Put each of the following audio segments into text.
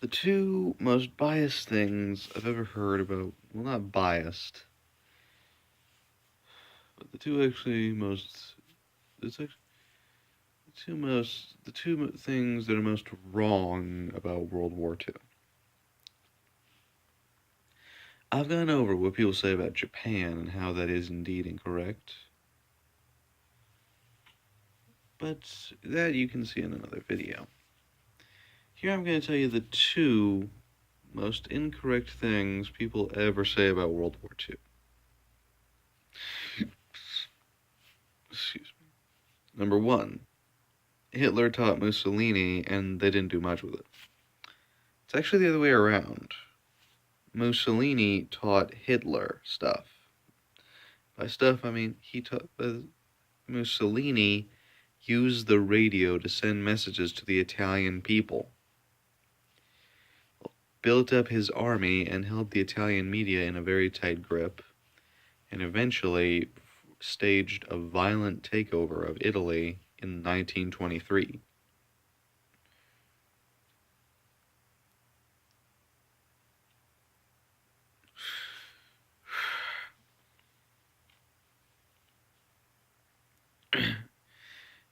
The two most biased things I've ever heard about, well, not biased, but the two actually most, it's actually the two things that are most wrong about World War II. I've gone over what people say about Japan and how that is indeed incorrect, but that you can see in another video. Here I'm going to tell you the two most incorrect things people ever say about World War II. Excuse me. Number one, Hitler taught Mussolini and they didn't do much with it. It's actually the other way around. Mussolini taught Hitler stuff. By stuff, I mean he taught Mussolini used the radio to send messages to the Italian people, built up his army and held the Italian media in a very tight grip, and eventually staged a violent takeover of Italy in 1923.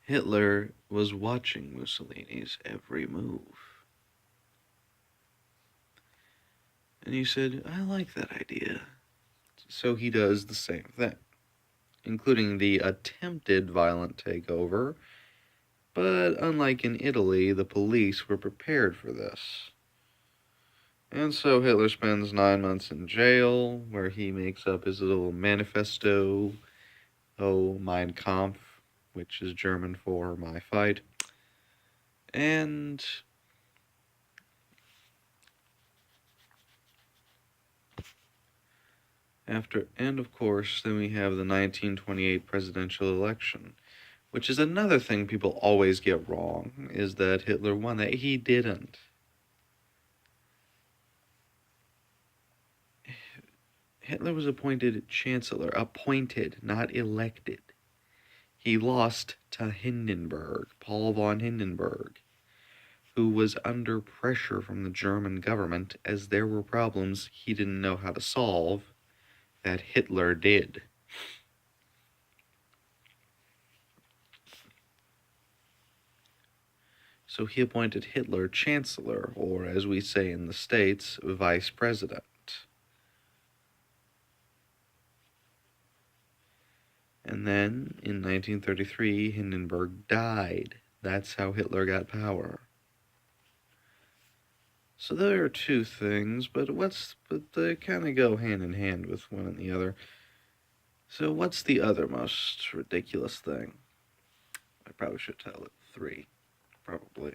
Hitler was watching Mussolini's every move. And he said, I like that idea. So he does the same thing, including the attempted violent takeover. But unlike in Italy, the police were prepared for this. And so Hitler spends 9 months in jail, where he makes up his little manifesto, Mein Kampf, which is German for my fight. And of course, then we have the 1928 presidential election, which is another thing people always get wrong, is that Hitler won that. He didn't. Hitler was appointed chancellor, not elected. He lost to Hindenburg, Paul von Hindenburg, who was under pressure from the German government as there were problems he didn't know how to solve that Hitler did. So he appointed Hitler chancellor, or as we say in the States, vice president. And then, in 1933, Hindenburg died. That's how Hitler got power. So there are two things, but they kind of go hand in hand with one and the other. So what's the other most ridiculous thing? I probably should tell it. Three, probably.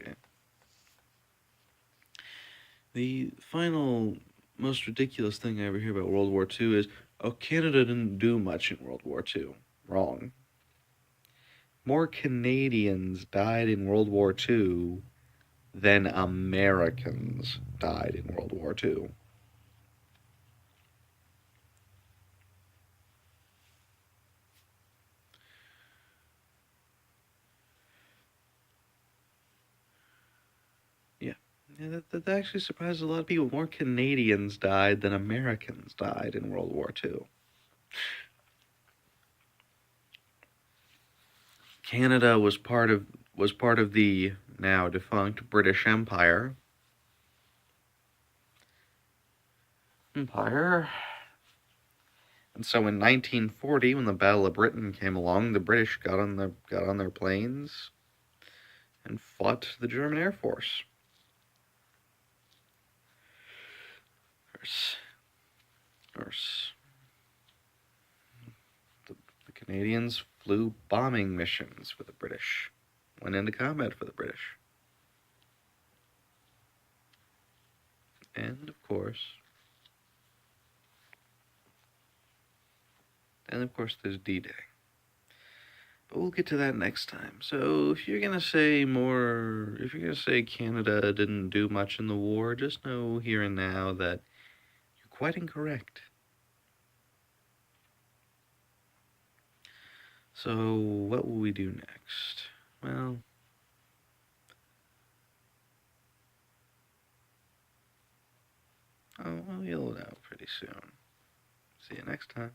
The final most ridiculous thing I ever hear about World War II is, oh, Canada didn't do much in World War II. Wrong. More Canadians died in World War II than Americans died in World War II. Yeah, that actually surprised a lot of people. More Canadians died than Americans died in World War II. Canada was part of the now defunct British Empire. And so in 1940, when the Battle of Britain came along, the British got on their planes and fought the German Air Force. Of course, the Canadians flew bombing missions for the British, went into combat for the British. And of course, there's D-Day. But we'll get to that next time. So if you're gonna say Canada didn't do much in the war, just know here and now that you're quite incorrect. So what will we do next? Well, Oh, well, you'll know pretty soon. See you next time.